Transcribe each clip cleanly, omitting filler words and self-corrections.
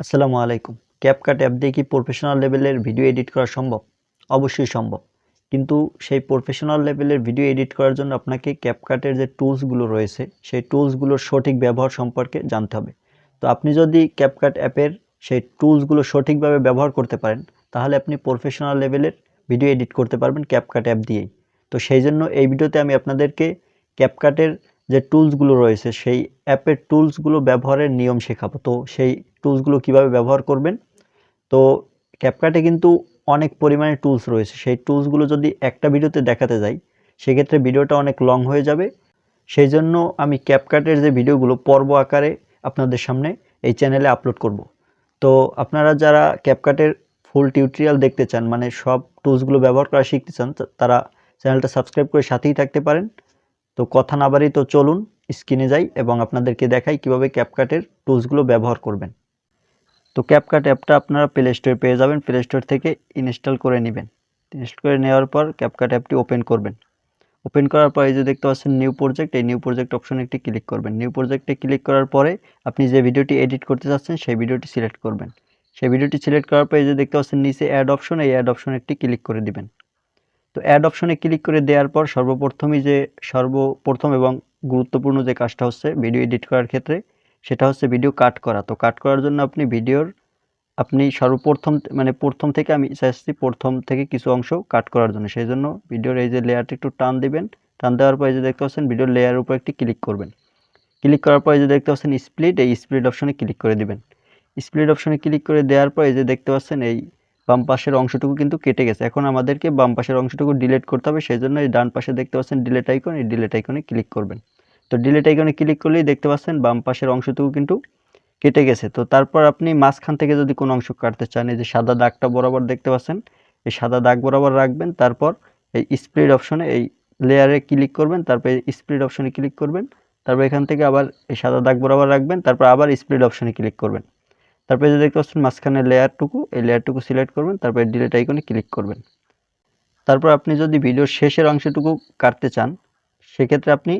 আসসালামু আলাইকুম। CapCut app দিয়ে কি প্রফেশনাল লেভেলের ভিডিও এডিট করা সম্ভব? অবশ্যই সম্ভব। কিন্তু সেই প্রফেশনাল লেভেলের ভিডিও এডিট করার জন্য আপনাকে CapCut এর যে টুলসগুলো রয়েছে, সেই টুলসগুলোর সঠিক ব্যবহার সম্পর্কে জানতে হবে। তো আপনি যদি CapCut অ্যাপের সেই টুলসগুলো সঠিকভাবে ব্যবহার করতে পারেন, তাহলে আপনি প্রফেশনাল লেভেলের ভিডিও এডিট করতে পারবেন CapCut অ্যাপ দিয়েই। তো সেই জন্য এই ভিডিওতে আমি আপনাদেরকে CapCut এর যে টুলসগুলো রয়েছে, সেই অ্যাপের টুলসগুলো ব্যবহারের নিয়ম শেখাবো। তো সেই টুলসগুলো কিভাবে ব্যবহার করবেন। তো ক্যাপকাটে কিন্তু অনেক পরিমাণে টুলস রয়েছে। সেই টুলসগুলো যদি একটা ভিডিওতে দেখাতে যাই, সেক্ষেত্রে ভিডিওটা অনেক লং হয়ে যাবে। সেই জন্য আমি ক্যাপকাটের যে ভিডিওগুলো পর্ব আকারে আপনাদের সামনে এই চ্যানেলে আপলোড করব। তো আপনারা যারা ক্যাপকাটের ফুল টিউটোরিয়াল দেখতে চান, মানে সব টুলসগুলো ব্যবহার করা শিখতে চান, তারা চ্যানেলটা সাবস্ক্রাইব করে সাথেই থাকতে পারেন। তো কথা না বাড়িয়ে তো চলুন স্ক্রিনে যাই এবং আপনাদেরকে দেখাই কিভাবে ক্যাপকাটের টুলসগুলো ব্যবহার করবেন। তো CapCut অ্যাপটা আপনারা প্লে স্টোরে পেয়ে যাবেন। প্লে স্টোর থেকে ইনস্টল করে নেবেন। ইনস্টল করে নেওয়ার পর CapCut অ্যাপটি ওপেন করবেন। ওপেন করার পর এই যে দেখতে পাচ্ছেন নিউ প্রজেক্ট, এই নিউ প্রজেক্ট অপশনে একটি ক্লিক করবেন। নিউ প্রজেক্টে ক্লিক করার পরে আপনি যে ভিডিওটি এডিট করতে চাচ্ছেন সেই ভিডিওটি সিলেক্ট করবেন। সেই ভিডিওটি সিলেক্ট করার পর এই যে দেখতে পাচ্ছেন নিচে অ্যাড অপশন, এই অ্যাড অপশনে একটি ক্লিক করে দিবেন। তো অ্যাড অপশনে ক্লিক করে দেওয়ার পর সর্বপ্রথম এবং গুরুত্বপূর্ণ যে কাজটা হচ্ছে ভিডিও এডিট করার ক্ষেত্রে, সেটা হচ্ছে ভিডিও কাট করা। তো কাট করার জন্য আপনি সর্বপ্রথম মানে প্রথম থেকে আমি চাইছি প্রথম থেকে কিছু অংশ কাট করার জন্য। সেই জন্য ভিডিওর এই যে লেয়ারটা একটু টান দিবেন। টান দেওয়ার পর এই যে দেখতে পাচ্ছেন ভিডিওর লেয়ারের উপর একটি ক্লিক করবেন। ক্লিক করার পর এই যে দেখতে পাচ্ছেন স্প্লিট, এই স্প্লিট অপশনে ক্লিক করে দিবেন। স্প্লিট অপশনে ক্লিক করে দেওয়ার পর এই যে দেখতে পাচ্ছেন এই বাম পাশের অংশটুকু কিন্তু কেটে গেছে। এখন আমাদেরকে বাম পাশের অংশটুকু ডিলিট করতে হবে। সেই জন্য এই ডান পাশে দেখতে পাচ্ছেন ডিলিট আইকন, এই ডিলিট আইকনে ক্লিক করবেন। তো ডিলিট আইকনে ক্লিক করলেই দেখতে পাচ্ছেন বাম পাশের অংশটুকু কিন্তু কেটে গেছে। তো তারপর আপনি মাঝখান থেকে যদি কোনো অংশ কাটতে চান, এই যে সাদা দাগটা বরাবর দেখতে পাচ্ছেন, এই সাদা দাগ বরাবর রাখবেন। তারপর এই স্প্লিট অপশনে এই লেয়ারে ক্লিক করবেন। তারপর এই স্প্লিট অপশনে ক্লিক করবেন। তারপর এখান থেকে আবার এই সাদা দাগ বরাবর রাখবেন। তারপর আবার স্প্লিট অপশনে ক্লিক করবেন। তারপরে যে দেখতে পাচ্ছেন মাঝখানে লেয়ারটুকু, এই লেয়ারটুকু সিলেক্ট করবেন। তারপরে ডিলিট আইকনে ক্লিক করবেন। তারপর আপনি যদি ভিডিওর শেষের অংশটুকু কাটতে চান, সেক্ষেত্রে আপনি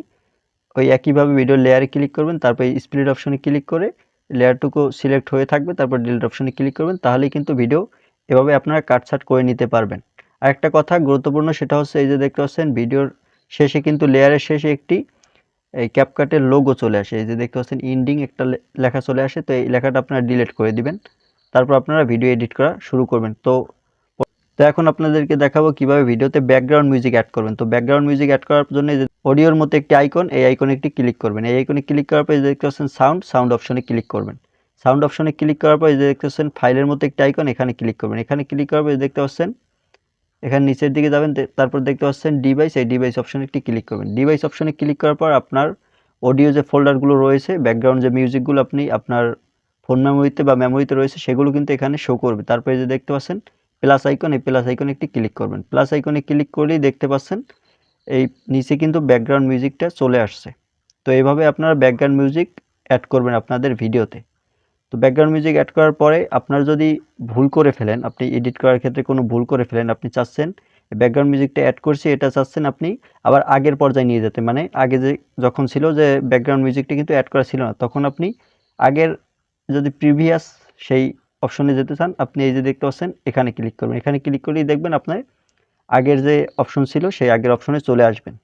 ওই একইভাবে ভিডিওর লেয়ারে ক্লিক করবেন। তারপর স্প্লিট অপশনে ক্লিক করে লেয়ারটুকু সিলেক্ট হয়ে থাকবে। তারপর ডিলিট অপশনে ক্লিক করবেন। তাহলেই কিন্তু ভিডিও এভাবে আপনারা কাটছাট করে নিতে পারবেন। আরেকটা কথা গুরুত্বপূর্ণ, সেটা হচ্ছে এই যে দেখতে পাচ্ছেন ভিডিওর শেষে কিন্তু লেয়ারের শেষে একটি এই ক্যাপকাটের লোগো চলে আসে। এই যে দেখতে পাচ্ছেন ইন্ডিং একটা লেখা চলে আসে। তো এই লেখাটা আপনারা ডিলিট করে দিবেন। তারপর আপনারা ভিডিও এডিট করা শুরু করবেন। তো এখন আপনাদেরকে দেখাবো কিভাবে ভিডিওতে ব্যাকগ্রাউন্ড মিউজিক অ্যাড করবেন। তো ব্যাকগ্রাউন্ড মিউজিক অ্যাড করার জন্য অডিওর মতো একটি আইকন, এই আইকনে একটি ক্লিক করবেন। এই আইকনে ক্লিক করার পর দেখতে পাচ্ছেন সাউন্ড অপশনে ক্লিক করবেন। সাউন্ড অপশনে ক্লিক করার পর দেখতে পাচ্ছেন ফাইলের মতো একটি আইকন, এখানে ক্লিক করবেন। এখানে ক্লিক করার পর দেখতে পাচ্ছেন এখানে নিচের দিকে যাবেন। তারপর দেখতে পাচ্ছেন ডিভাইস, এই ডিভাইস অপশনে একটি ক্লিক করবেন। ডিভাইস অপশনে ক্লিক করার পর আপনার অডিও যে ফোল্ডারগুলো রয়েছে, ব্যাকগ্রাউন্ড যে মিউজিকগুলো আপনি আপনার ফোন মেমোরিতে বা মেমোরিতে রয়েছে, সেগুলো কিন্তু এখানে শো করবে। তারপরে যে দেখতে পাচ্ছেন প্লাস আইকন, এই প্লাস আইকনে একটি ক্লিক করবেন। প্লাস আইকনে ক্লিক করলেই দেখতে পাচ্ছেন এই নিচে কিন্তু ব্যাকগ্রাউন্ড মিউজিকটা চলে আসছে। তো এইভাবে আপনারা ব্যাকগ্রাউন্ড মিউজিক অ্যাড করবেন আপনাদের ভিডিওতে। তো ব্যাকগ্রাউন্ড মিউজিক অ্যাড করার পরে আপনার যদি ভুল করে ফেলেন, আপনি এডিট করার ক্ষেত্রে কোনো ভুল করে ফেলেন, আপনি চাচ্ছেন ব্যাকগ্রাউন্ড মিউজিকটা অ্যাড করছি, এটা চাচ্ছেন আপনি আবার আগের পর্যায়ে নিয়ে যেতে, মানে আগে যে যখন ছিল যে ব্যাকগ্রাউন্ড মিউজিকটা কিন্তু অ্যাড করা ছিল না, তখন আপনি আগের যদি প্রিভিয়াস সেই অপশনে যেতে চান, আপনি এই যে দেখতে পাচ্ছেন এখানে ক্লিক করবেন। এখানে ক্লিক করলেই দেখবেন আপনার আগের যে অপশন ছিল সেই আগের অপশনে চলে আসবেন।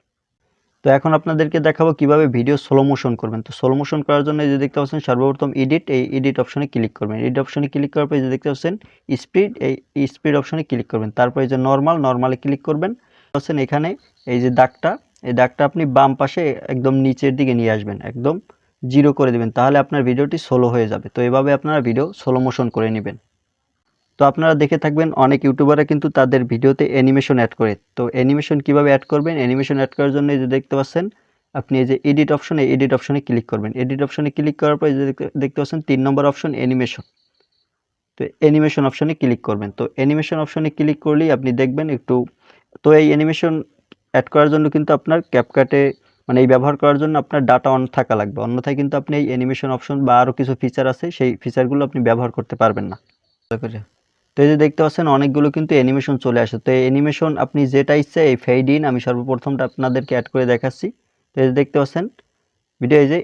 তো এখন আপনাদেরকে দেখাবো কিভাবে ভিডিও স্লো মোশন করবেন। তো স্লো মোশন করার জন্য এই যে দেখতে পাচ্ছেন সর্বপ্রথম এডিট, এই এডিট অপশনে ক্লিক করবেন। এডিট অপশনে ক্লিক করার পর এই যে দেখতে পাচ্ছেন স্পিড, এই স্পিড অপশনে ক্লিক করবেন। তারপর এই যে নরমালে ক্লিক করবেন। পাচ্ছেন এখানে এই যে দাগটা, এই দাগটা আপনি বাম পাশে একদম নিচের দিকে নিয়ে আসবেন, একদম 0 করে দিবেন। তাহলে আপনার ভিডিওটি স্লো হয়ে যাবে। তো এভাবে আপনারা ভিডিও স্লো মোশন করে নেবেন। তো আপনারা দেখে থাকবেন অনেক ইউটিউবাররা কিন্তু তাদের ভিডিওতে অ্যানিমেশন অ্যাড করে। তো অ্যানিমেশন কিভাবে অ্যাড করবেন, অ্যানিমেশন অ্যাড করার জন্য এই যে দেখতে পাচ্ছেন আপনি এই যে এডিট অপশনে ক্লিক করবেন। এডিট অপশনে ক্লিক করার পর এই যে দেখতে পাচ্ছেন 3 নম্বর অপশন অ্যানিমেশন। তো অ্যানিমেশন অপশনে ক্লিক করবেন। তো অ্যানিমেশন অপশনে ক্লিক করলেই আপনি দেখবেন একটু, তো এই অ্যানিমেশন অ্যাড করার জন্য কিন্তু আপনার ক্যাপকাটে মানে এই ব্যবহার করার জন্য আপনার ডাটা অন থাকা লাগবে, অন্যথায় কিন্তু আপনি এই অ্যানিমেশন অপশন বা আরও কিছু ফিচার আছে সেই ফিচারগুলো আপনি ব্যবহার করতে পারবেন না। তো এই যে দেখতে পাচ্ছেন অনেকগুলো কিন্তু অ্যানিমেশন চলে আসে। তো এই অ্যানিমেশন আপনি যেটা ইচ্ছে এই ফেড ইন, আমি সর্বপ্রথমটা আপনাদেরকে অ্যাড করে দেখাচ্ছি। তো এই যে দেখতে পাচ্ছেন ভিডিও এই যে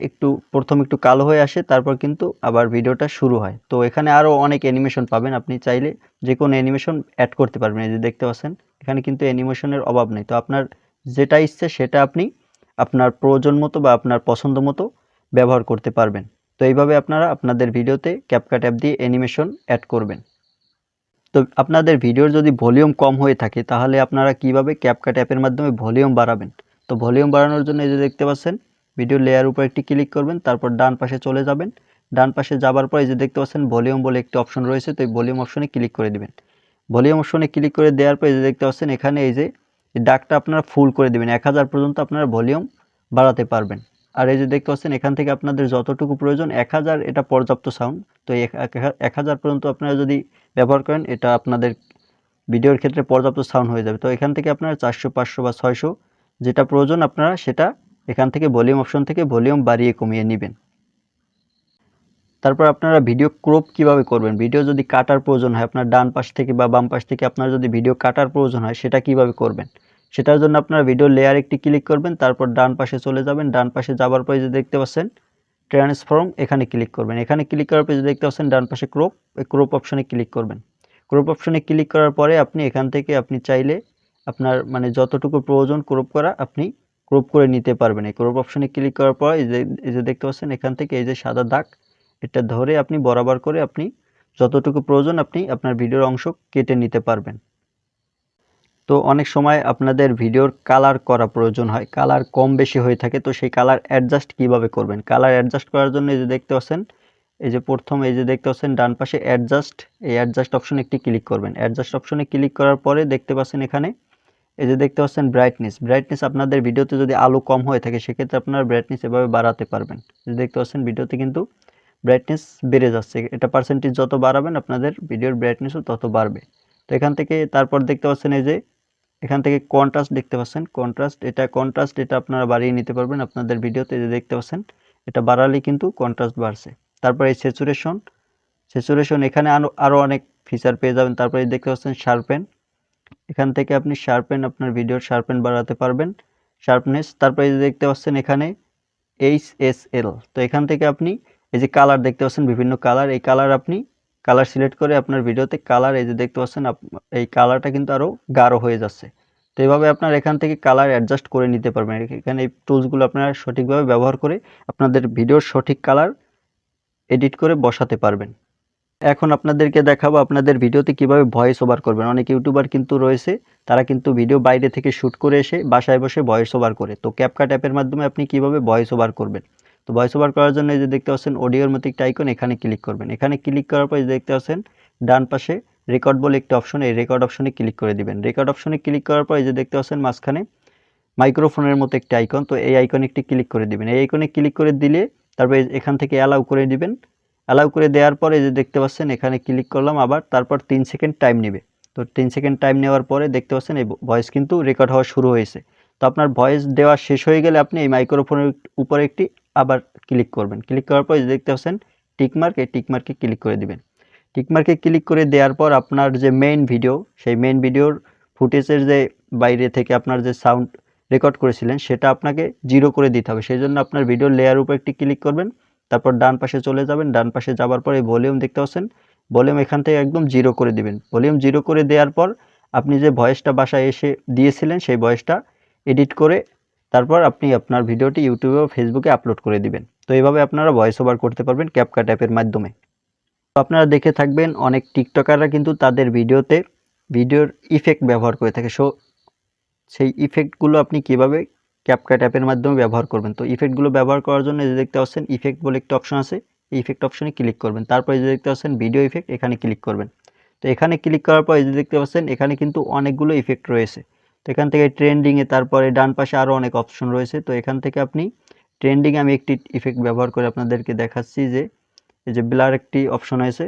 প্রথম একটু কালো হয়ে আসে, তারপর কিন্তু আবার ভিডিওটা শুরু হয়। তো এখানে আরও অনেক অ্যানিমেশন পাবেন, আপনি চাইলে যে কোনো অ্যানিমেশন অ্যাড করতে পারবেন। এই যে দেখতে পাচ্ছেন এখানে কিন্তু অ্যানিমেশনের অভাব নেই। তো আপনার যেটা ইচ্ছে সেটা আপনি আপনার প্রয়োজন মতো বা আপনার পছন্দ মতো ব্যবহার করতে পারবেন। তো এইভাবে আপনারা আপনাদের ভিডিওতে ক্যাপকাট অ্যাপ দিয়ে অ্যানিমেশন অ্যাড করবেন। তো আপনাদের ভিডিওর যদি ভলিউম কম হয়ে থাকে তাহলে আপনারা কিভাবে ক্যাপকাট অ্যাপের মাধ্যমে ভলিউম বাড়াবেন। তো ভলিউম বাড়ানোর জন্য এই যে দেখতে পাচ্ছেন ভিডিও লেয়ার উপর একটি ক্লিক করবেন, তারপর ডান পাশে চলে যাবেন। ডান পাশে যাবার পর এই যে দেখতে পাচ্ছেন ভলিউম বলে একটি অপশন রয়েছে, তো এই ভলিউম অপশনে ক্লিক করে দিবেন। ভলিউম অপশনে ক্লিক করে দেওয়ার পর এই যে দেখতে পাচ্ছেন এখানে এই যে ডাকটা আপনারা ফুল করে দিবেন, 1000 পর্যন্ত আপনারা ভলিউম বাড়াতে পারবেন। আর এই যে দেখতে পাচ্ছেন এখান থেকে আপনাদের যতটুকু প্রয়োজন 1000 এটা পর্যাপ্ত সাউন্ড। তো এই 1000 পর্যন্ত আপনারা যদি ব্যবহার করেন এটা আপনাদের ভিডিওর ক্ষেত্রে পর্যাপ্ত সাউন্ড হয়ে যাবে। তো এখান থেকে আপনারা 400, 500 বা 600 যেটা প্রয়োজন আপনারা সেটা এখান থেকে ভলিউম অপশন থেকে ভলিউম বাড়িয়ে কমিয়ে নেবেন। তারপর আপনারা ভিডিও ক্রপ কিভাবে করবেন, ভিডিও যদি কাটার প্রয়োজন হয় আপনার ডান পাশ থেকে বা বাম পাশ থেকে আপনার যদি ভিডিও কাটার প্রয়োজন হয় সেটা কিভাবে করবেন। সেটার জন্য আপনারা ভিডিও লেয়ার একটি ক্লিক করবেন, তারপর ডান পাশে চলে যাবেন। ডান পাশে যাবার পরে যে দেখতে পাচ্ছেন ট্রান্সফর্ম, এখানে ক্লিক করবেন। এখানে ক্লিক করার পরে যে দেখতে পাচ্ছেন ডান পাশে ক্রপ, এই ক্রপ অপশনে ক্লিক করবেন। ক্রপ অপশনে ক্লিক করার পরে আপনি এখান থেকে আপনি চাইলে আপনার মানে যতটুকু প্রয়োজন ক্রপ করা আপনি ক্রপ করে নিতে পারবেন। এই ক্রপ অপশনে ক্লিক করার পর এই যে দেখতে পাচ্ছেন এখান থেকে এই যে সাদা দাগ, এটা ধরে আপনি বরাবর করে আপনি যতটুকু প্রয়োজন আপনি আপনার ভিডিওর অংশ কেটে নিতে পারবেন। তো অনেক সময় আপনাদের ভিডিওর কালার করা প্রয়োজন হয়, কালার কম বেশি হয়ে থাকে, তো সেই কালার অ্যাডজাস্ট কিভাবে করবেন। কালার অ্যাডজাস্ট করার জন্য এই যে দেখতে পাচ্ছেন এই যে প্রথম এই যে দেখতে পাচ্ছেন ডান পাশে অ্যাডজাস্ট, এই অ্যাডজাস্ট অপশনে একটি ক্লিক করবেন। অ্যাডজাস্ট অপশনে ক্লিক করার পরে দেখতে পাচ্ছেন এখানে এই যে দেখতে পাচ্ছেন ব্রাইটনেস আপনাদের ভিডিওতে যদি আলো কম হয়ে থাকে সেক্ষেত্রে আপনারা ব্রাইটনেস এভাবে বাড়াতে পারবেন। এই যে দেখতে পাচ্ছেন ভিডিওতে কিন্তু ব্রাইটনেস বেড়ে যাচ্ছে, এটা পার্সেন্টেজ যত বাড়াবেন আপনাদের ভিডিওর ব্রাইটনেসও তত বাড়বে। তো এখান থেকে তারপর দেখতে পাচ্ছেন এই যে এখান থেকে কন্ট্রাস্ট দেখতে পাচ্ছেন, কন্ট্রাস্ট এটা আপনারা বাড়িয়ে নিতে পারবেন আপনাদের ভিডিওতে। যে দেখতে পাচ্ছেন এটা বাড়ালেই কিন্তু কন্ট্রাস্ট বাড়ছে। তারপর এই স্যাচুরেশন এখানে আরও অনেক ফিচার পেয়ে যাবেন। তারপরে দেখতে পাচ্ছেন শার্পেন, এখান থেকে আপনি আপনার ভিডিওর শার্পেন বাড়াতে পারবেন, শার্পনেস। তারপরে এই যে দেখতে পাচ্ছেন এখানে HSL, তো এখান থেকে আপনি এই যে কালার দেখতে পাচ্ছেন বিভিন্ন কালার, এই কালার আপনি কালার সিলেক্ট করে আপনার ভিডিওতে কালার এই যে দেখতে পাচ্ছেন এই কালারটা কিন্তু আরও গাঢ় হয়ে যাচ্ছে। তো এইভাবে আপনার এখান থেকে কালার অ্যাডজাস্ট করে নিতে পারবেন। এখানে এই টুলসগুলো আপনারা সঠিকভাবে ব্যবহার করে আপনাদের ভিডিওর সঠিক কালার এডিট করে বসাতে পারবেন। এখন আপনাদেরকে দেখাবো আপনাদের ভিডিওতে কিভাবে ভয়েস ওভার করবেন। অনেক ইউটিউবার কিন্তু রয়েছে তারা কিন্তু ভিডিও বাইরে থেকে শ্যুট করে এসে বাসায় বসে ভয়েস ওভার করে। তো ক্যাপকাট অ্যাপের মাধ্যমে আপনি কিভাবে ভয়েস ওভার করবেন। তো ভয়েস ওভার করার জন্য এই যে দেখতে পাচ্ছেন অডিওর মতো একটা আইকন, এখানে ক্লিক করবেন। এখানে ক্লিক করার পর দেখতে পাচ্ছেন ডান পাশে রেকর্ড বলে একটা অপশন, এই রেকর্ড অপশনে ক্লিক করে দিবেন। রেকর্ড অপশনে ক্লিক করার পর এই যে দেখতে পাচ্ছেন মাঝখানে মাইক্রোফোনের মতো একটা আইকন, তো এই আইকনে একটি ক্লিক করে দিবেন। এই আইকনে ক্লিক করে দিলে তারপরে এখান থেকে অ্যালাউ করে দিবেন। অ্যালাউ করে দেওয়ার পরে যে দেখতে পাচ্ছেন এখানে ক্লিক করলাম আবার, তারপর 3 সেকেন্ড টাইম নেবে। তো 3 সেকেন্ড টাইম নেওয়ার পরে দেখতে পাচ্ছেন এই ভয়েস কিন্তু রেকর্ড হওয়া শুরু হয়েছে। তো আপনার ভয়েস দেওয়া শেষ হয়ে গেলে আপনি এই মাইক্রোফোনের উপরে একটি আবার ক্লিক করবেন। ক্লিক করার পর দেখতে পাচ্ছেন টিকমার্ক, এই টিকমার্কে ক্লিক করে দিবেন। টিকমার্কে ক্লিক করে দেওয়ার পর আপনার যে মেইন ভিডিও, সেই মেইন ভিডিওর ফুটেজের যে বাইরে থেকে আপনার যে সাউন্ড রেকর্ড করেছিলেন সেটা আপনাকে 0 করে দিতে হবে। সেই জন্য আপনার ভিডিওর লেয়ার উপর একটি ক্লিক করবেন, তারপর ডান পাশে চলে যাবেন। ডান পাশে যাবার পর এই ভলিউম দেখতে পাচ্ছেন, ভলিউম এখান থেকে একদম 0 করে দিবেন। ভলিউম 0 করে দেওয়ার পর আপনি যে ভয়েসটা বাসায় এসে দিয়েছিলেন সেই ভয়েসটা এডিট করে তারপর আপনি আপনার ভিডিওটি ইউটিউবে ও ফেসবুকে আপলোড করে দিবেন। তো এইভাবে আপনারা ভয়েস ওভার করতে পারবেন ক্যাপকাট অ্যাপের মাধ্যমে। তো আপনারা দেখে থাকবেন অনেক টিকটকাররা কিন্তু তাদের ভিডিওতে ভিডিওর ইফেক্ট ব্যবহার করে থাকে। সেই ইফেক্টগুলো আপনি কিভাবে ক্যাপকাট অ্যাপের মাধ্যমে ব্যবহার করবেন। তো ইফেক্টগুলো ব্যবহার করার জন্য যে দেখতে পাচ্ছেন ইফেক্ট বলে একটা অপশন আছে, এই ইফেক্ট অপশনে ক্লিক করবেন। তারপরে যে দেখতে পাচ্ছেন ভিডিও ইফেক্ট, এখানে ক্লিক করবেন। তো এখানে ক্লিক করার পর এই যে দেখতে পাচ্ছেন এখানে কিন্তু অনেকগুলো ইফেক্ট রয়েছে। তো এখান থেকে ট্রেন্ডিংয়ে তারপরে ডান পাশে আরও অনেক অপশন রয়েছে। তো এখান থেকে আপনি ট্রেন্ডিংয়ে আমি একটি ইফেক্ট ব্যবহার করে আপনাদেরকে দেখাচ্ছি যে এই যে ব্লার একটি অপশন আছে।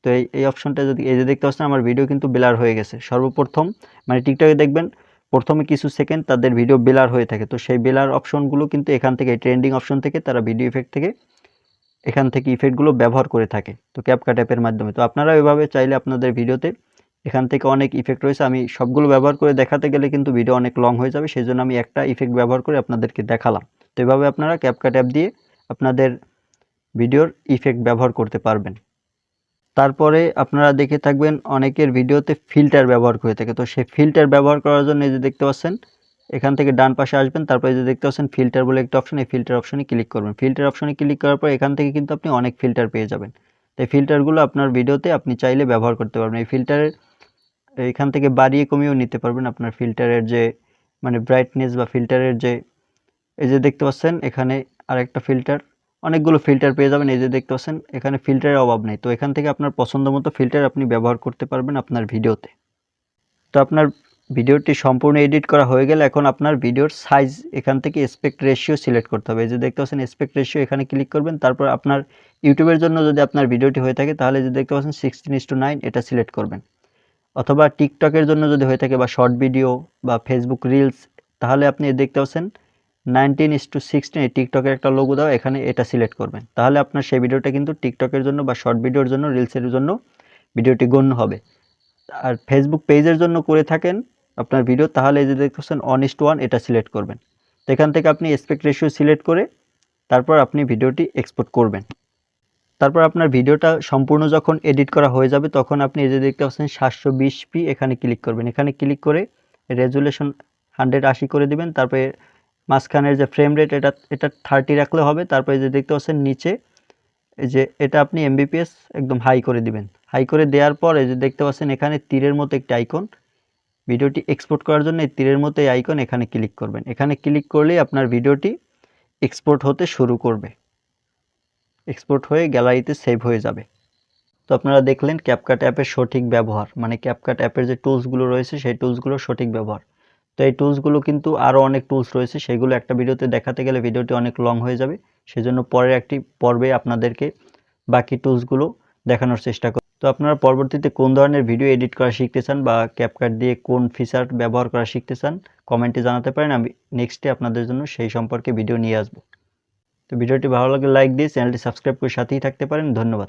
তো এই অপশনটা যদি এই যে দেখতে পাচ্ছেন আমার ভিডিও কিন্তু ব্লার হয়ে গেছে। সর্বপ্রথম মানে টিকটকে দেখবেন প্রথমে কিছু সেকেন্ড তাদের ভিডিও ব্লার হয়ে থাকে। তো সেই ব্লার অপশনগুলো কিন্তু এখান থেকে ট্রেন্ডিং অপশন থেকে তারা ভিডিও ইফেক্ট থেকে এখান থেকে ইফেক্টগুলো ব্যবহার করে থাকে তো ক্যাপকাট অ্যাপের মাধ্যমে। তো আপনারা এভাবে চাইলে আপনাদের ভিডিওতে এখান থেকে অনেক ইফেক্ট রয়েছে, আমি সবগুলো ব্যবহার করে দেখাতে গেলে কিন্তু ভিডিও অনেক লং হয়ে যাবে, সেই জন্য আমি একটা ইফেক্ট ব্যবহার করে আপনাদেরকে দেখালাম। তো এভাবে আপনারা CapCut অ্যাপ দিয়ে আপনাদের ভিডিওর ইফেক্ট ব্যবহার করতে পারবেন। তারপরে আপনারা দেখে থাকবেন অনেকের ভিডিওতে ফিল্টার ব্যবহার করে থাকে। তো সেই ফিল্টার ব্যবহার করার জন্য এই যে দেখতে পাচ্ছেন, এখান থেকে ডান পাশে আসবেন, তারপরে এই যে দেখতে পাচ্ছেন ফিল্টার বলে একটা অপশন, এই ফিল্টার অপশনে ক্লিক করবেন। ফিল্টার অপশনে ক্লিক করার পর এখান থেকে কিন্তু আপনি অনেক ফিল্টার পেয়ে যাবেন। তো এই ফিল্টারগুলো আপনার ভিডিওতে আপনি চাইলে ব্যবহার করতে পারবেন। এই ফিল্টারের এখান থেকে বাড়িয়ে কমিয়েও নিতে পারবেন আপনার ফিল্টারের যে মানে ব্রাইটনেস বা ফিল্টারের যে, এই যে দেখতে পাচ্ছেন এখানে আরেকটা ফিল্টার, অনেকগুলো ফিল্টার পেয়ে যাবেন। এই যে দেখতে পাচ্ছেন এখানে ফিল্টারের অভাব নেই। তো এখান থেকে আপনার পছন্দ মতো ফিল্টার আপনি ব্যবহার করতে পারবেন আপনার ভিডিওতে। তো আপনার ভিডিওটি সম্পূর্ণ এডিট করা হয়ে গেলে এখন আপনার ভিডিওর সাইজ এখান থেকে অ্যাসপেক্ট রেশিও সিলেক্ট করতে হবে। এই যে দেখতে পাচ্ছেন অ্যাসপেক্ট রেশিও, এখানে ক্লিক করবেন। তারপর আপনার ইউটিউবের জন্য যদি আপনার ভিডিওটি হয়ে থাকে তাহলে যে দেখতে পাচ্ছেন 16:9 এটা সিলেক্ট করবেন। অথবা টিকটকের জন্য যদি হয়ে থাকে বা শর্ট ভিডিও বা ফেসবুক রিলস, তাহলে আপনি দেখতে পাচ্ছেন 19:16 এই টিকটকের একটা লোগো দাও, এখানে এটা সিলেক্ট করবেন। তাহলে আপনার সেই ভিডিওটা কিন্তু টিকটকের জন্য বা শর্ট ভিডিওর জন্য, রিলসের জন্য ভিডিওটি গণ্য হবে। আর ফেসবুক পেজের জন্য করে থাকেন আপনার ভিডিও, তাহলে এই যে দেখতে পাচ্ছেন 1:1 এটা সিলেক্ট করবেন। তো এখান থেকে আপনি অ্যাসপেক্ট রেশিও সিলেক্ট করে তারপর আপনি ভিডিওটি এক্সপোর্ট করবেন। তারপর আপনার ভিডিওটা সম্পূর্ণ যখন এডিট করা হয়ে যাবে তখন আপনি এই যে দেখতে পাচ্ছেন 720p এখানে ক্লিক করবেন। এখানে ক্লিক করে রেজুলেশন 180 করে দিবেন। তারপরে মাঝখানের যে ফ্রেম রেট এটা 30 রাখলে হবে। তারপরে যে দেখতে পাচ্ছেন নিচে এই যে এটা আপনি mbps একদম হাই করে দিবেন। হাই করে দেওয়ার পর এই যে দেখতে পাচ্ছেন এখানে তীরের মতো একটি আইকন, ভিডিওটি এক্সপোর্ট করার জন্য এই তীরের মতো এই আইকন এখানে ক্লিক করবেন। এখানে ক্লিক করলেই আপনার ভিডিওটি এক্সপোর্ট হতে শুরু করবে, এক্সপোর্ট হয়ে গ্যালারিতে সেভ হয়ে যাবে। তো আপনারা দেখলেন CapCut অ্যাপের সঠিক ব্যবহার, মানে CapCut অ্যাপের যে টুলসগুলো রয়েছে সেই টুলসগুলোর সঠিক ব্যবহার। তো এই টুলসগুলো কিন্তু আরও অনেক টুলস রয়েছে, সেগুলো একটা ভিডিওতে দেখাতে গেলে ভিডিওটি অনেক লং হয়ে যাবে। সেজন্য পরের একটি পর্বে আপনাদেরকে বাকি টুলসগুলো দেখানোর চেষ্টা করব। তো আপনারা পরবর্তীতে কোন ধরনের ভিডিও এডিট করা শিখতে চান বা CapCut দিয়ে কোন ফিচার ব্যবহার করা শিখতে চান কমেন্টে জানাতে পারেন। আমি নেক্সটে আপনাদের জন্য সেই সম্পর্কে ভিডিও নিয়ে আসব। তো ভিডিওটি ভালো লাগলে লাইক দিয়ে চ্যানেলটি সাবস্ক্রাইব করে সাথেই থাকতে পারেন। ধন্যবাদ।